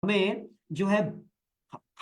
हमें जो है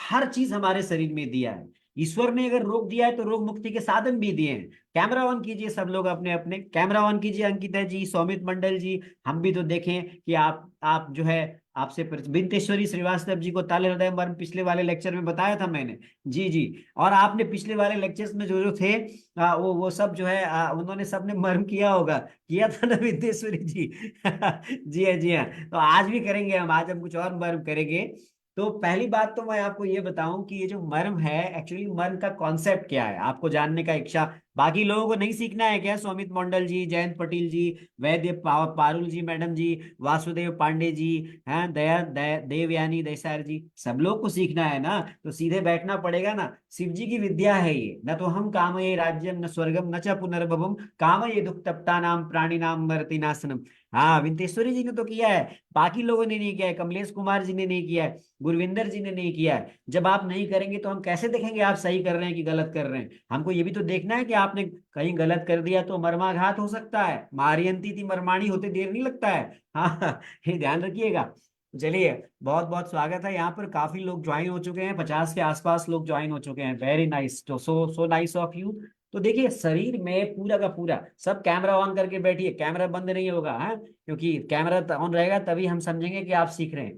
हर चीज हमारे शरीर में दिया है। ईश्वर ने अगर रोग दिया है तो रोग मुक्ति के साधन भी दिए हैं। कैमरा ऑन कीजिए सब लोग, अपने अपने कैमरा ऑन कीजिए, अंकिता जी, सौमित मंडल जी। हम भी तो देखें कि आप जो है, आपसे बिंतेश्वरी श्रीवास्तव जी को ताले हृदय मर्म पिछले वाले लेक्चर में बताया था मैंने। जी जी। और आपने पिछले वाले लेक्चर्स में जो जो थे, वो सब जो है, उन्होंने सबने मर्म किया होगा, किया था ना बिंतेश्वरी जी? जी हाँ जी हाँ। तो आज भी करेंगे हम, आज हम कुछ और मर्म करेंगे। तो पहली बात तो मैं आपको ये बताऊं कि ये जो मर्म है, एक्चुअली मर्म का कॉन्सेप्ट क्या है, आपको जानने का इच्छा बाकी लोगों को नहीं सीखना है क्या? सौमित मंडल जी, जयंत पटेल जी, वैद्य पारुल जी, मैडम जी, वासुदेव पांडे जी, हैं देवयानी देसाई जी, सब लोग को सीखना है ना, तो सीधे बैठना पड़ेगा ना। शिव जी की विद्या है ये। न तो हम कामये राज्यम न स्वर्गम न च पुनर्भवम कामये दुख तप्ता नाम प्राणी नाम मरति नाशनम। हाँ, विंतेश्वरी जी ने तो किया है, बाकी लोगों ने नहीं किया है, कमलेश कुमार जी ने नहीं किया है, गुरविंदर जी ने नहीं किया है। जब आप नहीं करेंगे तो हम कैसे देखेंगे आप सही कर रहे हैं कि गलत कर रहे हैं? हमको ये भी तो देखना है कि आपने कहीं गलत कर दिया तो मर्माघात हो सकता है। मारियंती थी मर्माणी होते देर नहीं लगता है। हाँ, ये ध्यान रखिएगा। तो चलिए, बहुत बहुत स्वागत है। यहाँ पर काफी लोग ज्वाइन हो चुके हैं, 50 के आसपास लोग ज्वाइन हो चुके हैं। वेरी नाइस, तो सो सो नाइस ऑफ यू। तो देखिए, शरीर में पूरा का पूरा सब कैमरा ऑन करके बैठिए, कैमरा बंद नहीं होगा, है, क्योंकि कैमरा ऑन रहेगा तभी हम समझेंगे कि आप सीख रहे हैं।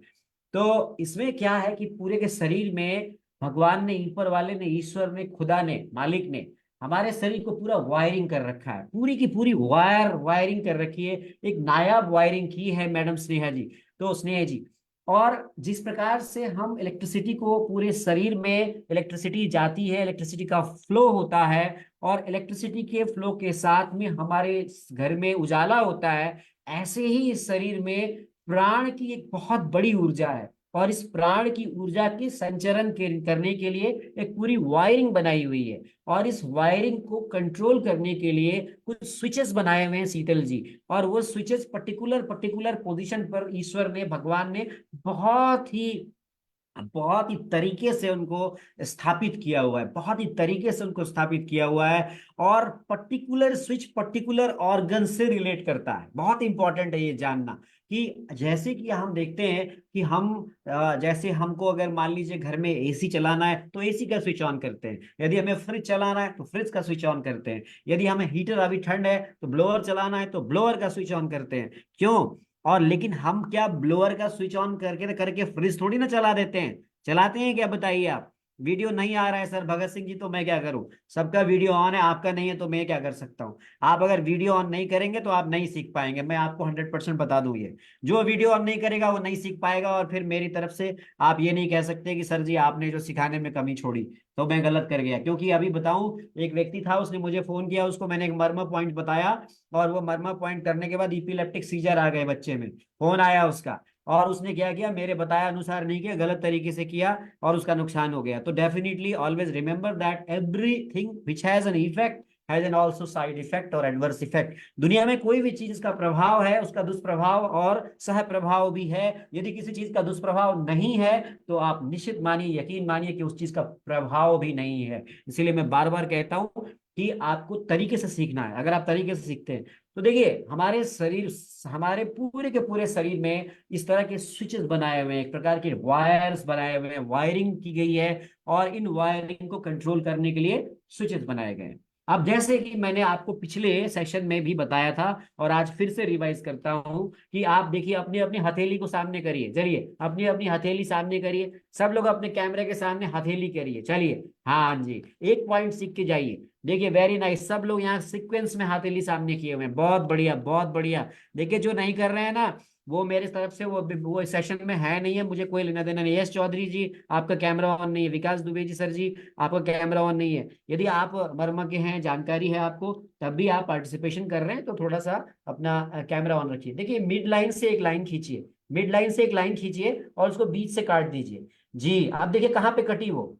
तो इसमें क्या है कि पूरे के शरीर में भगवान ने, ऊपर वाले ने, ईश्वर ने, खुदा ने, मालिक ने हमारे शरीर को पूरा वायरिंग कर रखा है, पूरी की पूरी वायरिंग कर रखी है। एक नायाब वायरिंग की है मैडम स्नेहा जी। तो स्नेहा जी, और जिस प्रकार से हम इलेक्ट्रिसिटी को, पूरे शरीर में इलेक्ट्रिसिटी जाती है, इलेक्ट्रिसिटी का फ्लो होता है, और इलेक्ट्रिसिटी के फ्लो के साथ में हमारे घर में उजाला होता है, ऐसे ही इस शरीर में प्राण की एक बहुत बड़ी ऊर्जा है। और इस प्राण की ऊर्जा के संचरण करने के लिए एक पूरी वायरिंग बनाई हुई है। और इस वायरिंग को कंट्रोल करने के लिए कुछ स्विचेस बनाए हुए हैं शीतल जी। और वो स्विचेस पर्टिकुलर पर्टिकुलर पोजीशन पर ईश्वर ने, भगवान ने बहुत ही तरीके से उनको स्थापित किया हुआ है, बहुत ही तरीके से उनको स्थापित किया हुआ है। और पर्टिकुलर स्विच पर्टिकुलर ऑर्गन से रिलेट करता है। बहुत इंपॉर्टेंट है ये जानना कि जैसे कि हम देखते हैं कि हम, जैसे हमको अगर मान लीजिए घर में एसी चलाना है तो एसी का स्विच ऑन करते हैं, यदि हमें फ्रिज चलाना है तो फ्रिज का स्विच ऑन करते हैं, यदि हमें हीटर, अभी ठंड है तो ब्लोअर चलाना है तो ब्लोअर का स्विच ऑन करते हैं। क्यों? और लेकिन हम क्या ब्लोअर का स्विच ऑन करके करके फ्रिज थोड़ी ना चला देते हैं? चलाते हैं क्या, बताइए आप? वीडियो नहीं आ रहा है सर भगत सिंह जी, तो मैं क्या करूं? सबका वीडियो ऑन है, आपका नहीं है, तो मैं क्या कर सकता हूं? आप अगर वीडियो ऑन नहीं करेंगे तो आप नहीं सीख पाएंगे, मैं आपको 100% बता दूं ये। जो वीडियो ऑन नहीं करेगा वो नहीं सीख पाएगा, और फिर मेरी तरफ से आप ये नहीं कह सकते कि सर जी आपने जो सिखाने में कमी छोड़ी तो मैं गलत कर गया। क्योंकि अभी बताऊं, एक व्यक्ति था, उसने मुझे फोन किया, उसको मैंने एक मर्मा पॉइंट बताया, और वो मर्मा पॉइंट करने के बाद इपिलेप्टिक सीजर आ गए बच्चे में, फोन आया उसका। और उसने क्या किया, मेरे बताया अनुसार नहीं किया, गलत तरीके से किया, और उसका नुकसान हो गया। तो definitely always remember that everything which has an effect has an also side effect और एडवर्स इफेक्ट। दुनिया में कोई भी चीज का प्रभाव है, उसका दुष्प्रभाव और सह प्रभाव भी है। यदि किसी चीज का दुष्प्रभाव नहीं है तो आप निश्चित मानिए, यकीन मानिए कि उस चीज का प्रभाव भी नहीं है। इसीलिए मैं बार बार कहता हूं कि आपको तरीके से सीखना है। अगर आप तरीके से सीखते हैं तो देखिए, हमारे शरीर, हमारे पूरे के पूरे शरीर में इस तरह के स्विचेस बनाए हुए हैं, एक प्रकार के वायर्स बनाए हुए हैं, वायरिंग की गई है। और इन वायरिंग को कंट्रोल करने के लिए स्विचेस बनाए गए हैं। अब जैसे कि मैंने आपको पिछले सेशन में भी बताया था, और आज फिर से रिवाइज करता हूं, कि आप देखिए, अपनी अपनी हथेली को सामने करिए, चलिए अपनी अपनी हथेली सामने करिए, सब लोग अपने कैमरे के सामने हथेली करिए, चलिए। हाँ जी, एक पॉइंट सीख के जाइए। देखिए, वेरी नाइस, सब लोग यहाँ सीक्वेंस में हथेली सामने किए हुए हैं, बहुत बढ़िया बहुत बढ़िया। देखिए, जो नहीं कर रहे हैं ना, वो मेरे तरफ से वो सेशन में है नहीं है, मुझे कोई लेना देना नहीं है। यश चौधरी जी, आपका कैमरा ऑन नहीं है। विकास दुबे जी सर जी, आपका कैमरा ऑन नहीं है। यदि आप मर्म के हैं, जानकारी है आपको, तब भी आप पार्टिसिपेशन कर रहे हैं, तो थोड़ा सा अपना कैमरा ऑन रखिए। देखिए, मिड लाइन से एक लाइन खींचिए, मिड लाइन से एक लाइन खींचिए, और उसको बीच से काट दीजिए। जी, आप देखिए कहाँ पे कटी वो,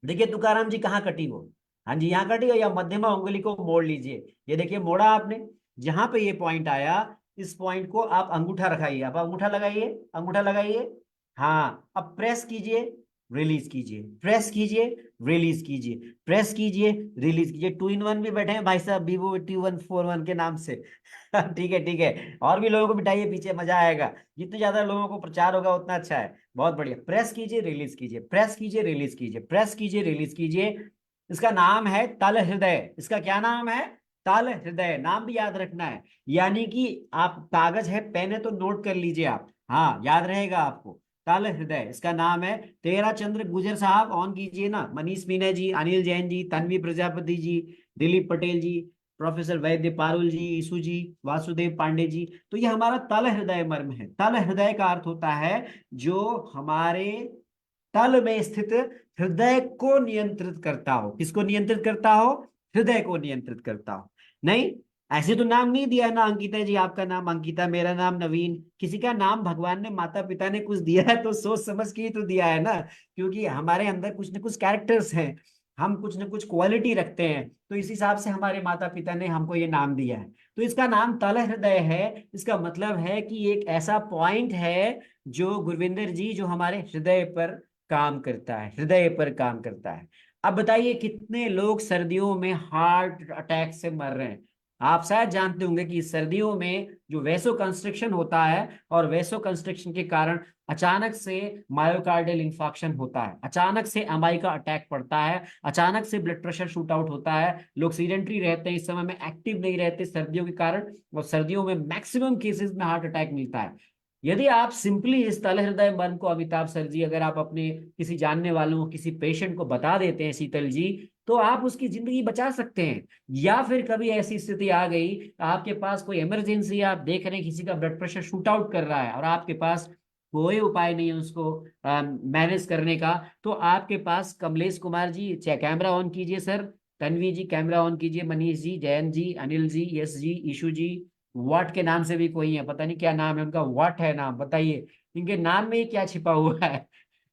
देखिए तुकाराम जी कहाँ कटी वो। हाँ जी, यहाँ कटी हो, या मध्यमा उंगली को मोड़ लीजिए। ये देखिए, मोड़ा आपने, जहां पे ये पॉइंट आया, इस पॉइंट को आप अंगूठा रखाइए, आप अंगूठा लगाइए, अंगूठा लगाइए। हाँ, अब प्रेस कीजिए, रिलीज कीजिए, प्रेस कीजिए, रिलीज कीजिए, प्रेस कीजिए, रिलीज कीजिए। 2 in 1 भी बैठे हैं भाई साहब Vivo T141 के नाम से। ठीक है, ठीक है, और भी लोगों को बिठाइए पीछे, मजा आएगा। जितने ज्यादा लोगों को प्रचार होगा उतना अच्छा है। बहुत बढ़िया, प्रेस कीजिए, रिलीज कीजिए, प्रेस कीजिए, रिलीज कीजिए, प्रेस कीजिए, रिलीज कीजिए। इसका नाम है तल हृदय। इसका क्या नाम है? तल हृदय। नाम भी याद रखना है। यानी कि आप, कागज है, पेन है, तो नोट कर लीजिए आप, हाँ याद रहेगा आपको। तल हृदय इसका नाम है। तेरा चंद्र गुजर साहब ऑन कीजिए ना, मनीष मीना जी, अनिल जैन जी, तन्वी प्रजापति जी, दिलीप पटेल जी, प्रोफेसर वैद्य पारुल जी, ईसु जी, वासुदेव पांडे जी। तो ये हमारा तल हृदय मर्म है। तल हृदय का अर्थ होता है जो हमारे तल में स्थित हृदय को नियंत्रित करता हो। किसको नियंत्रित करता हो? हृदय को नियंत्रित करता हो। नहीं, ऐसे तो नाम नहीं दिया ना अंकिता जी, आपका नाम अंकिता, मेरा नाम नवीन। किसी का नाम भगवान ने, माता पिता ने कुछ दिया है तो सोच समझ के ही तो दिया है ना। क्योंकि हमारे अंदर कुछ न कुछ कैरेक्टर्स हैं, हम कुछ न कुछ क्वालिटी रखते हैं, तो इस हिसाब से हमारे माता पिता ने हमको ये नाम दिया है। तो इसका नाम तल हृदय है। इसका मतलब है कि एक ऐसा पॉइंट है जो गुरविंदर जी, जो हमारे हृदय पर काम करता है, हृदय पर काम करता है। अब बताइए कितने लोग सर्दियों में हार्ट अटैक से मर रहे हैं? आप शायद जानते होंगे कि सर्दियों में जो वेसो कंस्ट्रिक्शन होता है, और वेसो कंस्ट्रिक्शन के कारण अचानक से मायोकार्डियल इंफाक्शन होता है, अचानक से एमआई का अटैक पड़ता है, अचानक से ब्लड प्रेशर शूट आउट होता है। लोग सीडेंट्री रहते हैं, इस समय में एक्टिव नहीं रहते सर्दियों के कारण, और सर्दियों में मैक्सिमम केसेस में हार्ट अटैक मिलता है। यदि आप सिंपली इस तल हृदय मर्म को, अमिताभ सर जी, अगर आप अपने किसी जानने वालों को, किसी पेशेंट को बता देते हैं शीतल जी, तो आप उसकी जिंदगी बचा सकते हैं। या फिर कभी ऐसी स्थिति आ गई, आपके पास कोई इमरजेंसी, आप देख रहे हैं किसी का ब्लड प्रेशर शूट आउट कर रहा है और आपके पास कोई उपाय नहीं है उसको मैनेज करने का, तो आपके पास कमलेश कुमार जी, कैमरा ऑन कीजिए sir, Tanvi ji camera on कीजिए, मनीष जी, जयंत जी, अनिल जी, यश जी, ईशु जी, वाट के नाम से भी कोई है, पता नहीं क्या नाम है उनका, वाट है नाम, बताइए इनके नाम में ही क्या छिपा हुआ है।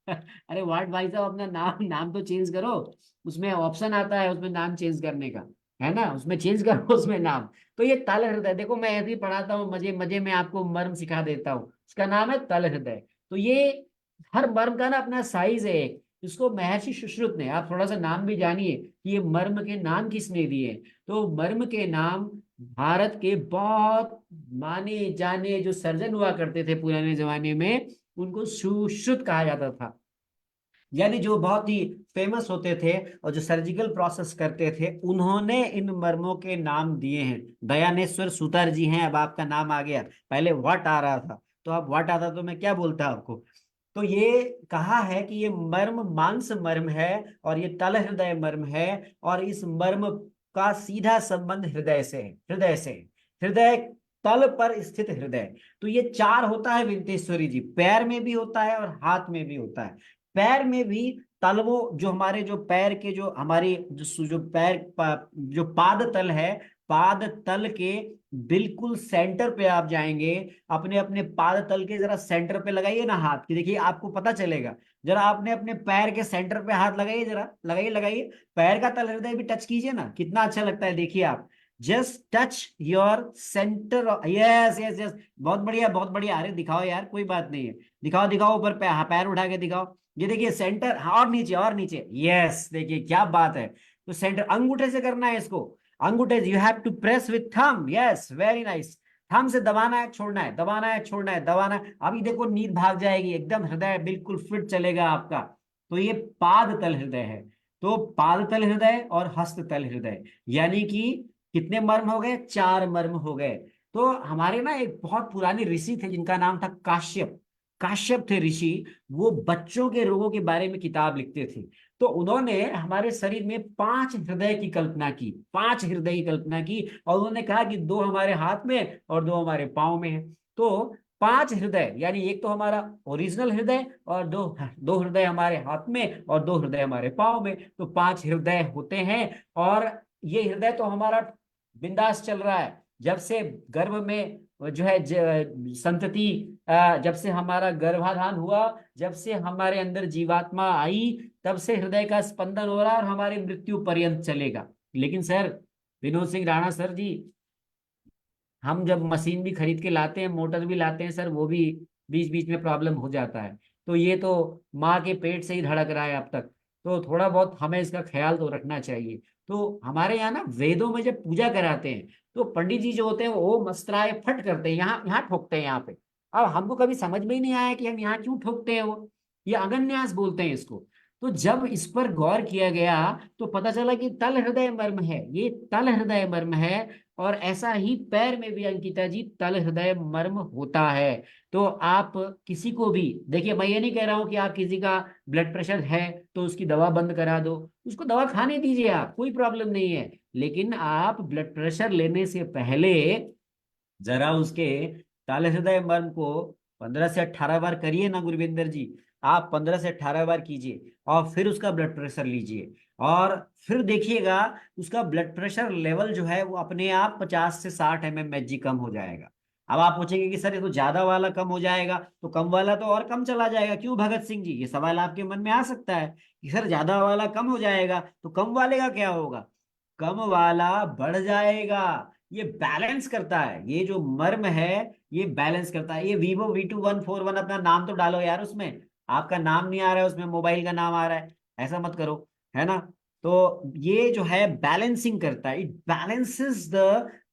अरे वाट भाई साहब, अपना नाम नाम तो चेंज करो। उसमें ऑप्शन आता है उसमें नाम चेंज करने का, है ना, उसमें चेंज करो उसमें नाम। तो ये तल हृदय, देखो मैं ऐसे ही पढ़ाता हूँ, मजे मजे में आपको मर्म सिखा देता हूँ। इसका नाम है तल हृदय। तो ये हर मर्म का ना अपना साइज है एक। इसको महर्षि सुश्रुत ने, आप थोड़ा सा नाम भी जानिए कि ये मर्म के नाम किसने दिए। तो मर्म के नाम भारत के बहुत माने जाने जो सर्जन हुआ करते थे पुराने जमाने में, उनको सुश्रुत कहा जाता था। यानी जो बहुत ही फेमस होते थे और जो सर्जिकल प्रोसेस करते थे, उन्होंने इन मर्मों के नाम दिए हैं। दयानेश्वर सुतार जी हैं। अब आपका नाम आ गया, पहले व्हाट आ रहा था, तो अब व्हाट आता तो मैं क्या बोलता आपको। तो ये कहा है कि ये मर्म मांस मर्म है, और ये तल हृदय मर्म है, और इस मर्म का सीधा संबंध हृदय से है, हृदय से। हृदय, तल पर स्थित हृदय। तो ये चार होता है विंतेश्वरी जी, पैर में भी होता है और हाथ में भी होता है। पैर में भी तलवों, जो हमारे जो पैर के, जो हमारी जो पैर जो पाद तल है, पाद तल के बिल्कुल सेंटर पे आप जाएंगे, अपने अपने पाद तल के जरा सेंटर पे लगाइए ना हाथ की, देखिए आपको पता चलेगा। जरा आपने अपने पैर के सेंटर पे हाथ लगाइए, जरा लगाइए लगाइए, पैर का तल हृदय भी टच कीजिए ना, कितना अच्छा लगता है, देखिए आप। Just touch your centre, yes yes yes, बहुत बढ़िया बहुत बढ़िया। अरे दिखाओ यार, कोई बात नहीं है, दिखाओ दिखाओ, ऊपर पैर उठा के दिखाओ। ये देखिए सेंटर, हाँ, और नीचे और नीचे, यस, देखिए क्या बात है। तो सेंटर अंगूठे से करना है इसको, अंगूठे, you have to press with thumb, yes very nice. Thumb से दबाना है, छोड़ना है, दबाना है, छोड़ना है, दबाना है। अभी देखो नींद भाग जाएगी, एकदम हृदय बिल्कुल फिट चलेगा आपका। तो ये पाद तल हृदय है। तो पाद तल हृदय और हस्त तल हृदय, यानी कि कितने मर्म हो गए? चार मर्म हो गए। तो हमारे ना एक बहुत पुराने ऋषि थे जिनका नाम था काश्यप। काश्यप थे ऋषि। वो बच्चों के रोगों के बारे में किताब लिखते थे। तो उन्होंने हमारे शरीर में 5 हृदय की कल्पना की, 5 हृदय की कल्पना की, और उन्होंने कहा कि 2 हमारे हाथ में और 2 हमारे पाँव में है। तो 5 हृदय, यानी एक तो हमारा ओरिजिनल हृदय, और दो दो हृदय हमारे हाथ में और 2 हृदय हमारे पाँव में, तो 5 हृदय होते हैं। और ये हृदय तो हमारा बिंदास चल रहा है, जब से गर्भ में जो है संतति, जब से हमारा गर्भाधान हुआ, जब से हमारे अंदर जीवात्मा आई, तब से हृदय का स्पंदन हो रहा है और हमारी मृत्यु पर्यंत चलेगा। लेकिन सर, विनोद सिंह राणा सर जी, हम जब मशीन भी खरीद के लाते हैं, मोटर भी लाते हैं सर, वो भी बीच बीच में प्रॉब्लम हो जाता है। तो ये तो माँ के पेट से ही धड़क रहा है अब तक। तो थोड़ा बहुत हमें इसका ख्याल तो रखना चाहिए। तो हमारे यहाँ ना वेदों में जब पूजा कराते हैं तो पंडित जी जो होते हैं वो मस्तराय फट करते हैं, यहाँ यहाँ ठोकते हैं यहाँ पे। अब हमको कभी समझ में ही नहीं आया कि हम यहाँ क्यों ठोकते हैं, वो ये अगन्यास बोलते हैं इसको। तो जब इस पर गौर किया गया तो पता चला कि तल हृदय मर्म है, ये तल हृदय मर्म है। और ऐसा ही पैर में भी अंकिता जी तल हृदय मर्म होता है। तो आप किसी को भी देखिए, मैं ये नहीं कह रहा हूं कि आप किसी का ब्लड प्रेशर है तो उसकी दवा बंद करा दो, उसको दवा खाने दीजिए, आप कोई प्रॉब्लम नहीं है। लेकिन आप ब्लड प्रेशर लेने से पहले जरा उसके ताले हृदय मर्म को 15 से 18 बार करिए ना गुरविंदर जी। आप 15 से 18 बार कीजिए और फिर उसका ब्लड प्रेशर लीजिए, और फिर देखिएगा उसका ब्लड प्रेशर लेवल जो है वो अपने आप 50 से 60 mmHg कम हो जाएगा। अब आप पूछेंगे कि सर ये तो ज्यादा वाला कम हो जाएगा, तो कम वाला तो और कम चला जाएगा क्यों भगत सिंह जी, ये सवाल आपके मन में आ सकता है कि सर ज्यादा वाला कम हो जाएगा तो कम वाले का क्या होगा। कम वाला बढ़ जाएगा। ये बैलेंस करता है, ये जो मर्म है ये बैलेंस करता है। ये Vivo V2141, अपना नाम तो डालो यार उसमें, आपका नाम नहीं आ रहा है उसमें, मोबाइल का नाम आ रहा है, ऐसा मत करो, है ना। तो ये जो है बैलेंसिंग करता है, it balances the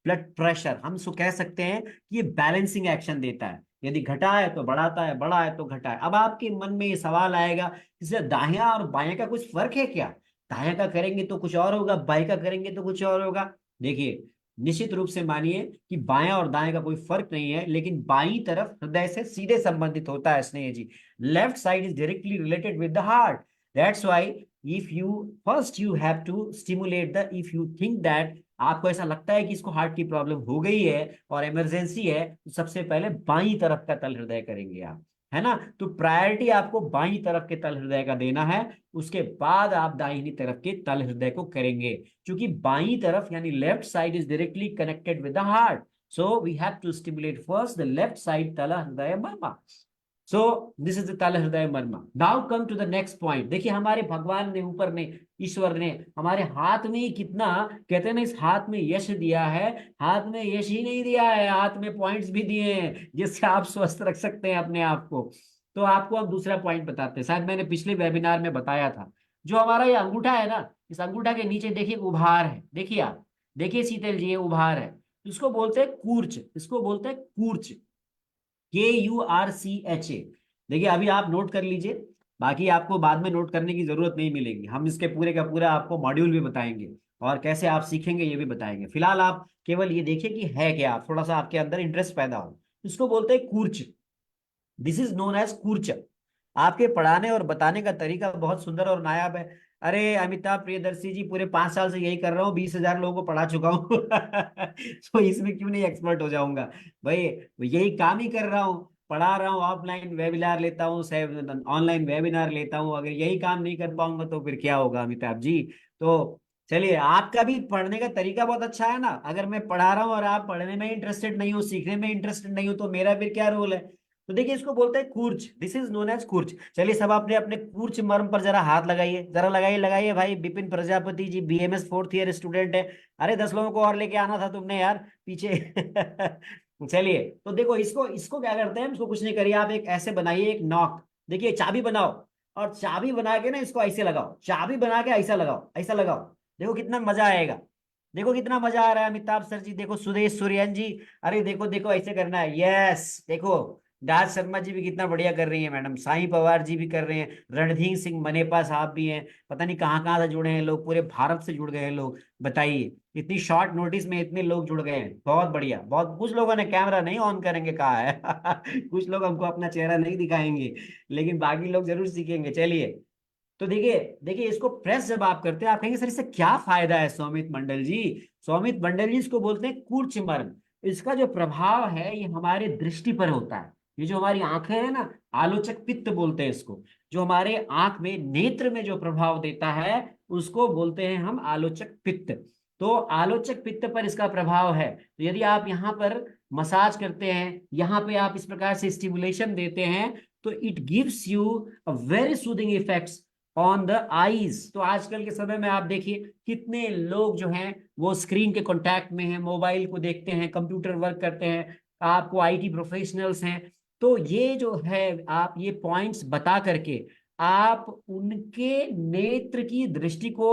blood pressure. हम सो कह सकते हैं कि ये बैलेंसिंग एक्शन देता है, यदि घटा है तो बढ़ाता है, बढ़ा है तो घटा है। अब आपके मन में ये सवाल आएगा कि दाहिया और बाएं का कुछ फर्क है क्या, दाएं का करेंगे तो कुछ और होगा, बाएं का करेंगे तो कुछ और होगा। देखिए, निश्चित रूप से मानिए कि बाएं और दाएं का कोई फर्क नहीं है, लेकिन बाईं तरफ हृदय से सीधे संबंधित होता है Sneh ji. Left side is directly related with the heart. That's why if you first you have to stimulate the, if you think that, आपको ऐसा लगता है कि इसको हार्ट की प्रॉब्लम हो गई है और इमरजेंसी है, तो सबसे पहले बाईं तरफ का तल हृदय करेंगे आप, है ना। तो प्रायोरिटी आपको बाईं तरफ के तल हृदय का देना है, उसके बाद आप दाहिनी तरफ के तल हृदय को करेंगे। क्योंकि बाईं तरफ यानी left side is directly connected with the heart, so we have to stimulate first the left side तल हृदय मर्मा। सो दिस इज द तल हृदय मर्मा। Now come to the next point. देखिए हमारे भगवान ने, ऊपर ने, ईश्वर ने हमारे हाथ में ही कितना, कहते हैं ना, इस हाथ में यश दिया है। हाथ में यश ही नहीं दिया है, हाथ में पॉइंट्स भी दिए हैं जिससे आप स्वस्थ रख सकते हैं अपने आप को। तो आपको हम दूसरा पॉइंट बताते हैं, शायद मैंने पिछले वेबिनार में बताया था। जो हमारा ये अंगूठा है ना, इस अंगूठा के नीचे देखिए उभार है, देखिए आप, देखिए शीतल जी ये उभार है, इसको बोलते हैं कूर्च, इसको बोलते हैं कूर्च, KURCHA। देखिए अभी आप नोट कर लीजिए, बाकी आपको बाद में नोट करने की जरूरत नहीं मिलेगी, हम इसके पूरे का पूरा आपको मॉड्यूल भी बताएंगे और कैसे आप सीखेंगे ये भी बताएंगे। फिलहाल आप केवल ये देखिए कि है क्या, आप थोड़ा सा आपके अंदर इंटरेस्ट पैदा हो। इसको बोलते हैं कूर्च, दिस इज नोन एज कूर्च। आपके पढ़ाने और बताने का तरीका बहुत सुंदर और नायाब है। अरे अमिताभ प्रियदर्शी जी, पूरे 5 साल से यही कर रहा हूँ, 20,000 लोगों को पढ़ा चुका हूँ तो इसमें क्यों नहीं एक्सपर्ट हो जाऊंगा भाई। यही काम ही कर रहा हूँ, पढ़ा रहा हूँ, ऑफलाइन वेबिनार लेता हूँ, ऑनलाइन वेबिनार लेता हूँ। अगर यही काम नहीं कर पाऊंगा तो फिर क्या होगा अमिताभ जी। तो चलिए, आपका भी पढ़ने का तरीका बहुत अच्छा है ना। अगर मैं पढ़ा रहा हूँ और आप पढ़ने में इंटरेस्टेड नहीं हो, सीखने में इंटरेस्टेड नहीं हो, तो मेरा फिर क्या रोल है। तो देखिए इसको बोलते हैं कूर्च, दिस इज नोन एज कूर्च। चलिए सब अपने अपने कूर्च मर्म पर जरा हाथ लगाइए, जरा लगाइए लगाइए भाई। Vipin Prajapati ji BMS fourth year student है। अरे 10 लोगों को और लेके आना था तुमने यार पीछे चलिए, तो देखो इसको इसको क्या करते हैं, इसको कुछ नहीं करिए, आप एक ऐसे बनाइए एक नॉक, देखिए चाबी बनाओ, और चाबी बना के ना इसको ऐसे लगाओ, चाबी बना के ऐसा लगाओ, ऐसा लगाओ, देखो कितना मजा आएगा। देखो कितना मजा आ रहा है अमिताभ सर जी, देखो सुदेश सुरैन जी, अरे देखो देखो ऐसे करना है, यस देखो। राज शर्मा जी भी कितना बढ़िया कर रही है मैडम, साईं पवार जी भी कर रहे हैं, रणधीर सिंह मनेपा साहब भी हैं, पता नहीं कहाँ कहाँ से जुड़े हैं लोग, पूरे भारत से जुड़ गए हैं लोग। बताइए इतनी शॉर्ट नोटिस में इतने लोग जुड़ गए हैं, बहुत बढ़िया। बहुत कुछ लोगों ने कैमरा नहीं ऑन करेंगे कहा है कुछ लोग हमको अपना चेहरा नहीं दिखाएंगे, लेकिन बाकी लोग जरूर सीखेंगे। चलिए, तो देखिए देखिए इसको प्रेस जब आप करते हैं, आप कहेंगे सर इससे क्या फायदा है सौमित मंडल जी। सौमित मंडल जी इसको बोलते हैं कूर्च मर्म। इसका जो प्रभाव है ये हमारे दृष्टि पर होता है। ये जो हमारी आंखें है ना, आलोचक पित्त बोलते हैं इसको, जो हमारे आंख में, नेत्र में जो प्रभाव देता है उसको बोलते हैं हम आलोचक पित्त। तो आलोचक पित्त पर इसका प्रभाव है। तो यदि आप यहाँ पर मसाज करते हैं, यहाँ पे आप इस प्रकार से स्टिमुलेशन देते हैं, तो it gives you a very soothing effects on the eyes. तो आजकल के समय में आप देखिए कितने लोग जो हैं वो स्क्रीन के कांटेक्ट में हैं, मोबाइल को देखते हैं, कंप्यूटर वर्क करते हैं, आपको IT प्रोफेशनल्स हैं, तो ये जो है, आप ये पॉइंट्स बता करके आप उनके नेत्र की दृष्टि को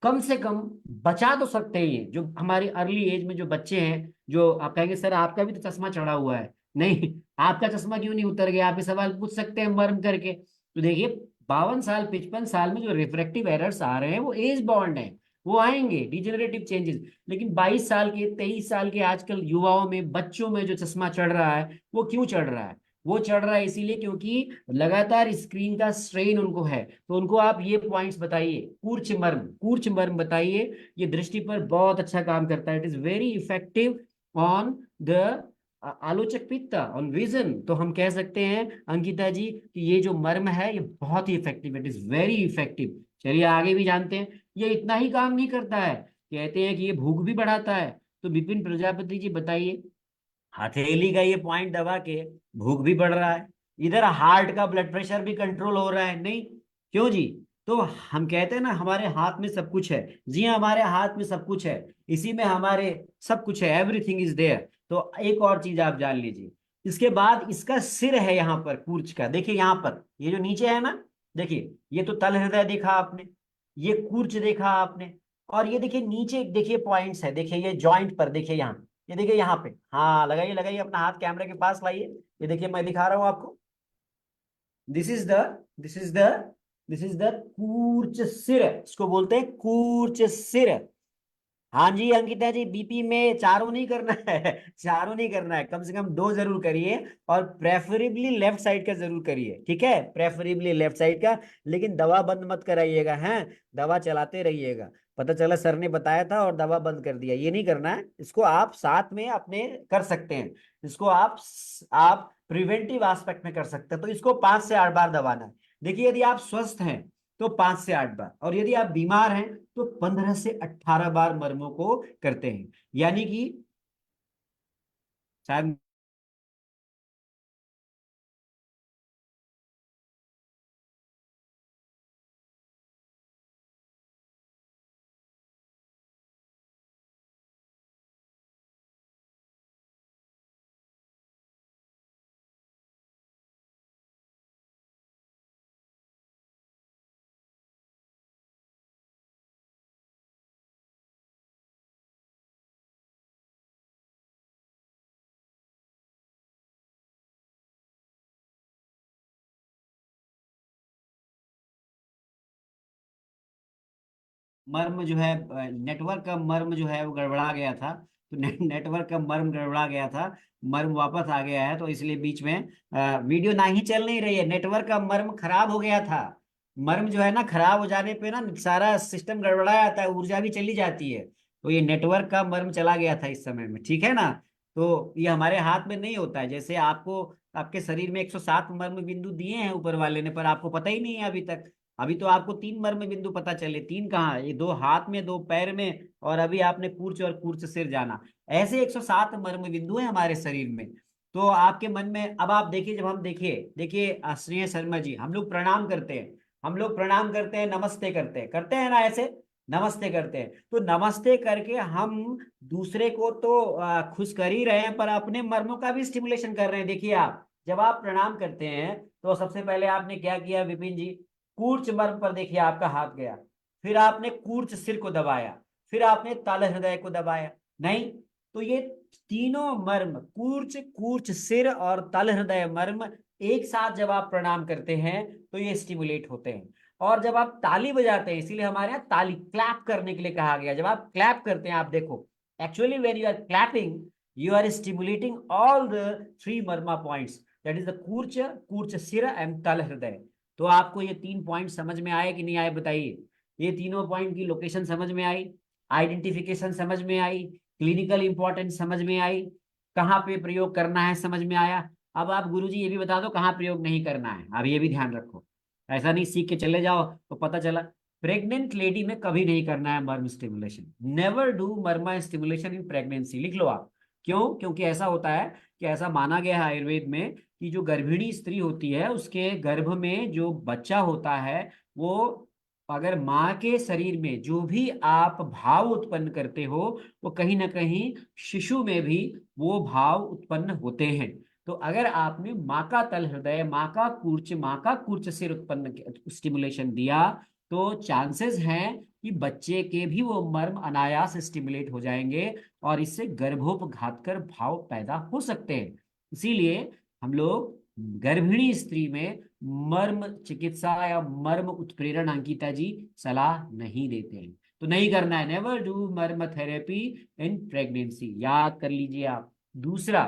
कम से कम बचा तो सकते हैं। ये जो हमारी अर्ली एज में जो बच्चे हैं, जो आप कहेंगे सर आपका भी तो चश्मा चढ़ा हुआ है, नहीं आपका चश्मा क्यों नहीं उतर गया, आप ये सवाल पूछ सकते हैं मर्म करके। तो देखिए 52 साल 55 साल में जो रिफ्रैक्टिव एरर्स आ रहे हैं वो एज बॉन्ड है, वो आएंगे डिजेनरेटिव चेंजेस। लेकिन 22 साल के 23 साल के आजकल युवाओं में, बच्चों में जो चश्मा चढ़ रहा है वो क्यों चढ़ रहा है? वो चढ़ रहा है इसीलिए क्योंकि लगातार स्क्रीन का स्ट्रेन उनको है। तो उनको आप ये पॉइंट्स बताइए, कूर्च मर्म, कूर्च मर्म बताइए। ये दृष्टि पर बहुत अच्छा काम करता है, it is very effective on the आलोचक पित्ता, ऑन विजन। तो हम कह सकते हैं अंकिता जी कि ये जो मर्म है ये बहुत ही effective, it is very effective. चलिए आगे भी जानते हैं। ये इतना ही काम नहीं करता है, कहते हैं कि ये भूख भी बढ़ाता है। तो विपिन प्रजापति जी बताइए, हथेली का ये पॉइंट दबा के भूख भी बढ़ रहा है, इधर हार्ट का ब्लड प्रेशर भी कंट्रोल हो रहा है, नहीं क्यों जी? तो हम कहते हैं ना हमारे हाथ में सब कुछ है। जी हाँ, हमारे हाथ में सब कुछ है, इसी में हमारे सब कुछ है, एवरीथिंग इज देयर। तो एक और चीज आप जान लीजिए, इसके बाद इसका सिर है यहाँ पर कूर्च का, देखिए यहाँ पर ये जो नीचे है ना, देखिए ये तो तल हृदय देखा आपने, ये कूर्च देखा आपने, और ये देखिए नीचे देखिए पॉइंट्स है, देखिए ये जॉइंट पर देखिए यहाँ, ये देखिए यहाँ पे, हाँ लगाइए लगाइए अपना हाथ कैमरे के पास लाइए। ये देखिए मैं दिखा रहा हूँ आपको, this is the this is the this is the कूर्च सिर, इसको बोलते हैं कूर्च सिर। हाँ जी अंकिता जी, बीपी में चारों नहीं करना है चारों नहीं करना है, कम से कम दो जरूर करिए, और प्रेफरेबली लेफ्ट साइड का जरूर करिए, ठीक है, प्रेफरेबली लेफ्ट साइड का। लेकिन दवा बंद मत कराइएगा, हैं, दवा चलाते रहिएगा। पता चला सर ने बताया था और दवा बंद कर दिया, ये नहीं करना है, इसको आप साथ में अपने कर सकते हैं। इसको आप प्रिवेंटिव एस्पेक्ट में कर सकते हैं। तो इसको 5 से 8 बार दबाना है। देखिए यदि आप स्वस्थ हैं तो 5 से 8 बार, और यदि आप बीमार हैं तो 15 से 18 बार मर्मों को करते हैं। यानी कि शायद मर्म जो है, नेटवर्क का मर्म जो है वो गड़बड़ा गया था। तो नेटवर्क का मर्म गड़बड़ा गया था, मर्म वापस आ गया है, तो इसलिए बीच में वीडियो ना ही चल नहीं रही है, नेटवर्क का मर्म खराब हो गया था। मर्म जो है ना खराब हो जाने पे ना सारा सिस्टम गड़बड़ा जाता है, ऊर्जा भी चली जाती है। तो ये नेटवर्क का मर्म चला गया था इस समय में, ठीक है ना। तो ये हमारे हाथ में नहीं होता है, जैसे आपको आपके शरीर में 107 मर्म बिंदु दिए हैं ऊपर वाले ने, पर आपको पता ही नहीं है अभी तक। अभी तो आपको 3 मर्म बिंदु पता चले, तीन कहाँ, ये दो हाथ में दो पैर में, और अभी आपने कूर्च और कूर्च सिर जाना। ऐसे 107 मर्म बिंदु है हमारे शरीर में। तो आपके मन में अब आप देखिए, जब हम देखिए देखिए स्नेह शर्मा जी, हम लोग प्रणाम करते हैं, हम लोग प्रणाम करते हैं, नमस्ते करते हैं ना ऐसे, नमस्ते करते हैं। तो नमस्ते करके हम दूसरे को तो खुश कर ही रहे हैं, पर अपने मर्मों का भी स्टिमुलेशन कर रहे हैं। देखिए आप जब आप प्रणाम करते हैं तो सबसे पहले आपने क्या किया विपिन जी, कूर्च मर्म पर देखिए आपका हाथ गया, फिर आपने कूर्च सिर को दबाया, फिर आपने ताल हृदय को दबाया, नहीं। तो ये तीनों मर्म, कूर्च कूर्च सिर और तल हृदय मर्म, एक साथ जब आप प्रणाम करते हैं तो ये स्टिमुलेट होते हैं। और जब आप ताली बजाते हैं, इसीलिए हमारे यहाँ ताली क्लैप करने के लिए कहा गया, जब आप क्लैप करते हैं आप देखो, actually when you are clapping you are stimulating all the 3 marma points, that is the कूर्च कूर्च सिर एंड तल हृदय। तो आपको ये 3 पॉइंट समझ में आए कि नहीं आए बताइए? ये तीनों पॉइंट की लोकेशन समझ में आई, आइडेंटिफिकेशन समझ में आई, क्लिनिकल इंपॉर्टेंस समझ में आई, कहाँ पे प्रयोग करना है समझ में आया। अब आप गुरुजी ये भी बता दो कहाँ प्रयोग नहीं करना है, अब ये भी ध्यान रखो, ऐसा नहीं सीख के चले जाओ तो पता चला। प्रेग्नेंट लेडी में कभी नहीं करना है मर्म stimulation, never do Marma stimulation in pregnancy, लिख लो आप। क्यों? क्योंकि ऐसा होता है कि ऐसा माना गया है आयुर्वेद में कि जो गर्भिणी स्त्री होती है उसके गर्भ में जो बच्चा होता है, वो अगर माँ के शरीर में जो भी आप भाव उत्पन्न करते हो वो कहीं ना कहीं शिशु में भी वो भाव उत्पन्न होते हैं। तो अगर आपने माँ का तल हृदय, माँ का कूर्च सिर उत्पन्न स्टिमुलेशन दिया, तो चांसेस हैं कि बच्चे के भी वो मर्म अनायास स्टिमुलेट हो जाएंगे और इससे गर्भोपघातकर भाव पैदा हो सकते हैं। इसीलिए हम लोग गर्भिणी स्त्री में मर्म चिकित्सा या मर्म उत्प्रेरण, अंकिता जी, सलाह नहीं देते हैं। तो नहीं करना है, नेवर डू मर्म थेरेपी इन प्रेगनेंसी, याद कर लीजिए आप। दूसरा,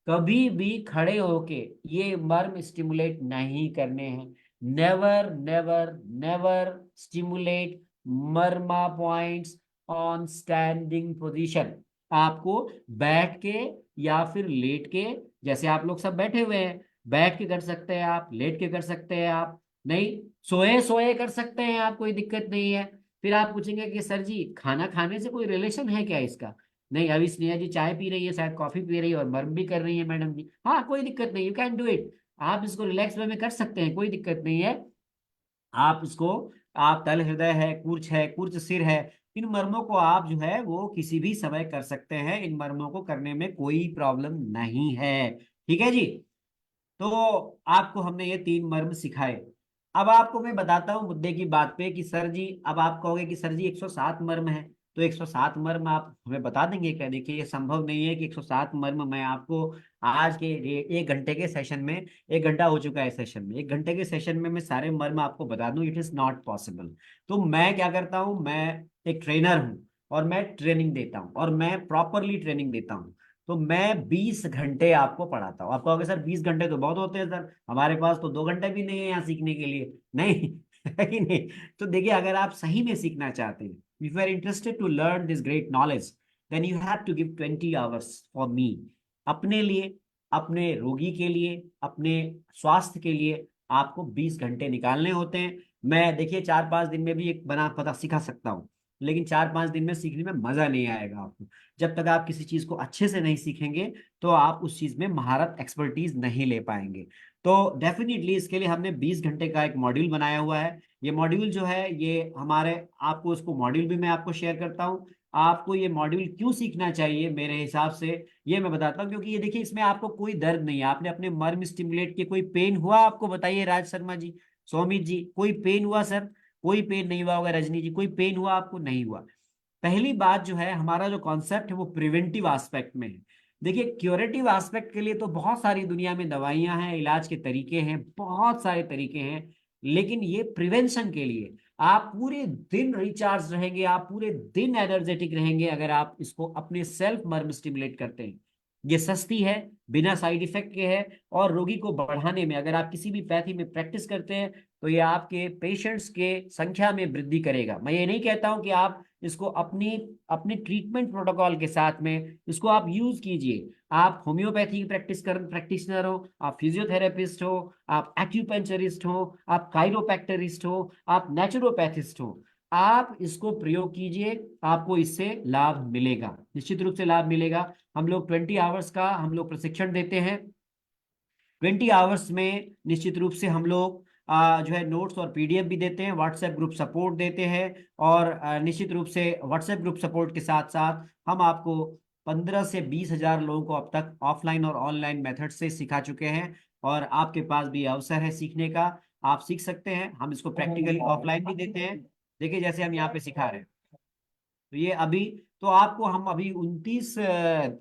कभी भी खड़े होके ये मर्म स्टिमुलेट नहीं करने हैं। Never never never stimulate Marma points on standing position. आपको बैठ के या फिर लेट के, जैसे आप लोग सब बैठे हुए हैं, बैठ के कर सकते हैं आप, लेट के कर सकते हैं आप, नहीं सोए सोए कर सकते हैं आप, कोई दिक्कत नहीं है। फिर आप पूछेंगे कि सर जी खाना खाने से कोई रिलेशन है क्या इसका? नहीं, अभी स्नेहा जी चाय पी रही है, शायद कॉफी पी रही है और मर्म भी कर रही है मैडम जी, हाँ कोई दिक्कत नहीं, यू कैन डू इट। आप इसको रिलैक्स वे में कर सकते हैं, कोई दिक्कत नहीं है। आप इसको, आप तल हृदय है, कूर्च सिर है, इन मर्मों को आप जो है वो किसी भी समय कर सकते हैं, इन मर्मों को करने में कोई प्रॉब्लम नहीं है। ठीक है जी। तो आपको हमने ये 3 मर्म सिखाए। अब आपको मैं बताता हूँ मुद्दे की बात पे कि सर जी, अब आप कहोगे कि सर जी 107 मर्म है, तो 107 मर्म आप हमें बता देंगे क्या? देखिए ये संभव नहीं है कि 107 मर्म मैं आपको आज के 1 घंटे के सेशन में, 1 घंटा हो चुका है सेशन में, 1 घंटे के सेशन में मैं सारे मर्म आपको बता दूं, इट इज नॉट पॉसिबल। तो मैं क्या करता हूँ, मैं एक ट्रेनर हूँ और मैं ट्रेनिंग देता हूँ और मैं प्रॉपरली ट्रेनिंग देता हूँ। तो मैं 20 घंटे आपको पढ़ाता हूँ। आप कहोगे सर 20 घंटे तो बहुत होते हैं सर, हमारे पास तो 2 घंटे भी नहीं है यहाँ सीखने के लिए। नहीं है कि नहीं? तो देखिए, अगर आप सही में सीखना चाहते हैं, if you are interested to learn this great knowledge, then you have to give 20 hours for me. अपने लिए, अपने रोगी के लिए, अपने स्वास्थ्य के लिए आपको 20 घंटे निकालने होते हैं। मैं देखिए 4-5 दिन में भी एक बना पता सिखा सकता हूँ, लेकिन 4-5 दिन में सीखने में मजा नहीं आएगा आपको। जब तक आप किसी चीज को अच्छे से नहीं सीखेंगे, तो आप उस चीज में महारत, एक्सपर्टीज नहीं ले पाएंगे। तो डेफिनेटली इसके लिए हमने 20 घंटे का एक मॉड्यूल बनाया हुआ है। ये मॉड्यूल जो है ये हमारे, आपको उसको मॉड्यूल भी मैं आपको शेयर करता हूँ। आपको ये मॉड्यूल क्यों सीखना चाहिए मेरे हिसाब से, ये मैं बताता हूँ। क्योंकि ये देखिए, इसमें आपको कोई दर्द नहीं है, आपने अपने मर्म स्टिमुलेट के, कोई पेन हुआ आपको? बताइए राज शर्मा जी, सौमित जी, कोई पेन हुआ सर? कोई पेन नहीं हुआ होगा। रजनी जी, कोई पेन हुआ आपको? नहीं हुआ। पहली बात जो है, हमारा जो कॉन्सेप्ट है वो प्रिवेंटिव एस्पेक्ट में है। देखिए क्योरेटिव एस्पेक्ट के लिए तो बहुत सारी दुनिया में दवाइयां हैं, इलाज के तरीके हैं, बहुत सारे तरीके हैं। लेकिन ये प्रिवेंशन के लिए, आप पूरे दिन रिचार्ज रहेंगे, आप पूरे दिन एनर्जेटिक रहेंगे अगर आप इसको अपने सेल्फ मर्म स्टिमुलेट करते हैं। ये सस्ती है, बिना साइड इफेक्ट के है, और रोगी को बढ़ाने में, अगर आप किसी भी पैथी में प्रैक्टिस करते हैं, तो ये आपके पेशेंट्स के संख्या में वृद्धि करेगा। मैं ये नहीं कहता हूं कि आप इसको अपनी अपने ट्रीटमेंट प्रोटोकॉल के साथ में इसको आप यूज कीजिए। आप होम्योपैथी की प्रैक्टिशनर हो, आप फिजियोथेरेपिस्ट हो, आप एक्यूपेंचरिस्ट हो, आप काइरोप्रैक्टरिस्ट हो, आप नेचुरोपैथिस्ट हो, आप इसको प्रयोग कीजिए, आपको इससे लाभ मिलेगा, निश्चित रूप से लाभ मिलेगा। हम लोग 20 आवर्स का हम लोग प्रशिक्षण देते हैं। 20 आवर्स में निश्चित रूप से हम लोग जो है नोट्स और पीडीएफ भी देते हैं, व्हाट्सएप ग्रुप सपोर्ट देते हैं, और निश्चित रूप से व्हाट्सएप ग्रुप सपोर्ट के साथ साथ हम आपको 15 से 20 हजार लोगों को अब तक ऑफलाइन और ऑनलाइन मेथड से सिखा चुके हैं। और आपके पास भी अवसर है सीखने का, आप सीख सकते हैं। हम इसको प्रैक्टिकली ऑफलाइन भी देते हैं, देखिए जैसे हम यहाँ पे सिखा रहे हैं। तो ये अभी, तो आपको हम अभी 29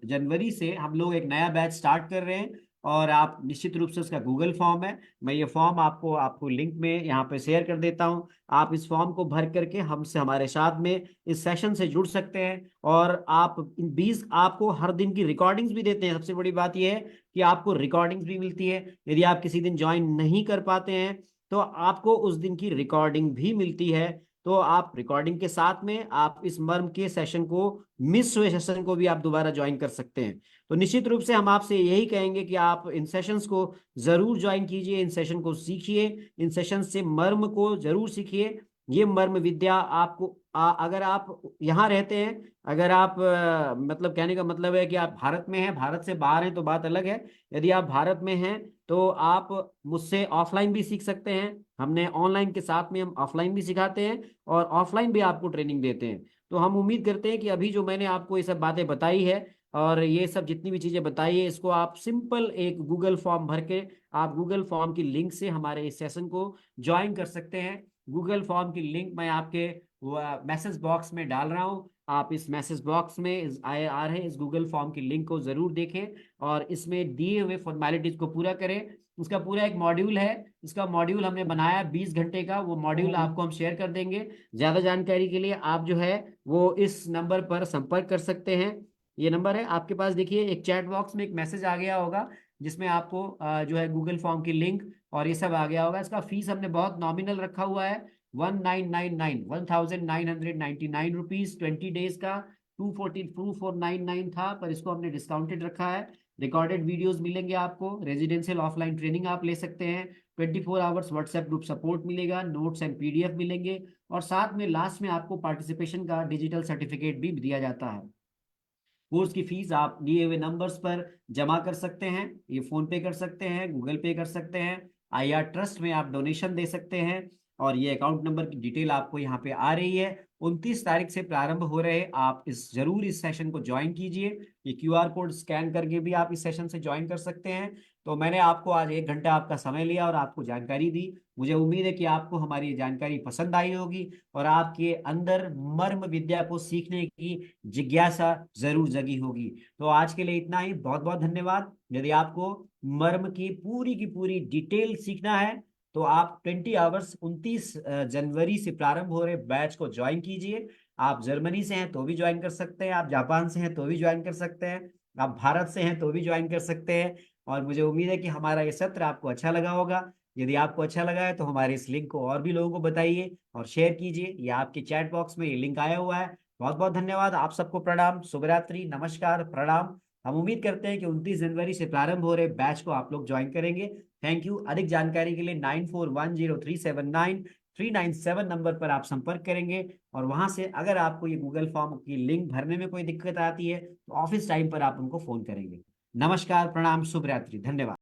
जनवरी से हम लोग एक नया बैच स्टार्ट कर रहे हैं, और आप निश्चित रूप से, उसका गूगल फॉर्म है, मैं ये फॉर्म आपको आपको लिंक में यहाँ पे शेयर कर देता हूँ। आप इस फॉर्म को भर करके हमसे, हमारे साथ में इस सेशन से जुड़ सकते हैं। और आप इन 20, आपको हर दिन की रिकॉर्डिंग्स भी देते हैं। सबसे बड़ी बात यह है कि आपको रिकॉर्डिंग्स भी मिलती है। यदि आप किसी दिन ज्वाइन नहीं कर पाते हैं, तो आपको उस दिन की रिकॉर्डिंग भी मिलती है। तो आप रिकॉर्डिंग के साथ में आप इस मर्म के सेशन को, मिस हुए सेशन को भी आप दोबारा ज्वाइन कर सकते हैं। तो निश्चित रूप से हम आपसे यही कहेंगे कि आप इन सेशंस को जरूर ज्वाइन कीजिए, इन सेशन को सीखिए, इन सेशन से मर्म को जरूर सीखिए। ये मर्म विद्या आपको, अगर आप यहाँ रहते हैं, अगर आप मतलब कहने का मतलब है कि आप भारत में हैं, भारत से बाहर हैं तो बात अलग है। यदि आप भारत में हैं तो आप मुझसे ऑफलाइन भी सीख सकते हैं। हमने ऑनलाइन के साथ में हम ऑफलाइन भी सिखाते हैं और ऑफलाइन भी आपको ट्रेनिंग देते हैं। तो हम उम्मीद करते हैं कि अभी जो मैंने आपको ये सब बातें बताई है, और ये सब जितनी भी चीजें बताई है इसको आप सिंपल एक गूगल फॉर्म भर के आप गूगल फॉर्म की लिंक से हमारे इस सेशन को ज्वाइन कर सकते हैं। गूगल फॉर्म की लिंक मैं आपके मैसेज बॉक्स में डाल रहा हूँ। आप इस मैसेज बॉक्स में आए आ रहे इस गूगल फॉर्म की लिंक को जरूर देखें और इसमें दिए हुए फॉर्मेलिटीज को पूरा करें। उसका पूरा एक मॉड्यूल है, इसका मॉड्यूल हमने बनाया 20 घंटे का, वो मॉड्यूल आपको हम शेयर कर देंगे। ज्यादा जानकारी के लिए आप जो है वो इस नंबर पर संपर्क कर सकते हैं। ये नंबर है आपके पास, देखिए एक चैट बॉक्स में एक मैसेज आ गया होगा जिसमें आपको जो है गूगल फॉर्म की लिंक और ये सब आ गया होगा। इसका फीस हमने बहुत नॉमिनल रखा हुआ है, 1999 1999 रुपीज 20 डेज का। 2499 था पर इसको हमने डिस्काउंटेड रखा है। रिकॉर्डेड वीडियोस मिलेंगे आपको, रेजिडेंशियल ऑफलाइन ट्रेनिंग आप ले सकते हैं, 24 आवर्स व्हाट्सएप ग्रुप सपोर्ट मिलेगा, नोट्स एंड पीडीएफ मिलेंगे और साथ में लास्ट में आपको पार्टिसिपेशन का डिजिटल सर्टिफिकेट भी दिया जाता है। कोर्स की फीस आप दिए हुए नंबर्स पर जमा कर सकते हैं, ये फोन पे कर सकते हैं, गूगल पे कर सकते हैं, आईआर ट्रस्ट में आप डोनेशन दे सकते हैं और ये अकाउंट नंबर की डिटेल आपको यहाँ पे आ रही है। 29 तारीख से प्रारंभ हो रहे, आप इस जरूर इस सेशन को ज्वाइन कीजिए। ये क्यूआर कोड स्कैन करके भी आप इस सेशन से ज्वाइन कर सकते हैं। तो मैंने आपको आज 1 घंटा आपका समय लिया और आपको जानकारी दी। मुझे उम्मीद है कि आपको हमारी ये जानकारी पसंद आई होगी और आपके अंदर मर्म विद्या को सीखने की जिज्ञासा जरूर जगी होगी। तो आज के लिए इतना ही, बहुत बहुत धन्यवाद। यदि आपको मर्म की पूरी डिटेल सीखना है तो आप 20 आवर्स 29 जनवरी से प्रारंभ हो रहे बैच को ज्वाइन कीजिए। आप जर्मनी से हैं तो भी ज्वाइन कर सकते हैं, आप जापान से हैं तो भी ज्वाइन कर सकते हैं, आप भारत से हैं तो भी ज्वाइन कर सकते हैं। और मुझे उम्मीद है कि हमारा ये सत्र आपको अच्छा लगा होगा। यदि आपको अच्छा लगा है तो हमारे इस लिंक को और भी लोगों को बताइए और शेयर कीजिए। ये आपके चैट बॉक्स में ये लिंक आया हुआ है। बहुत बहुत धन्यवाद, आप सबको प्रणाम, शुभ रात्रि, नमस्कार, प्रणाम। हम उम्मीद करते हैं कि 29 जनवरी से प्रारंभ हो रहे बैच को आप लोग ज्वाइन करेंगे। Thank you. अधिक जानकारी के लिए 9410379397 नंबर पर आप संपर्क करेंगे और वहां से अगर आपको ये गूगल फॉर्म की लिंक भरने में कोई दिक्कत आती है तो ऑफिस टाइम पर आप उनको फोन करेंगे। नमस्कार, प्रणाम, शुभ रात्रि, धन्यवाद।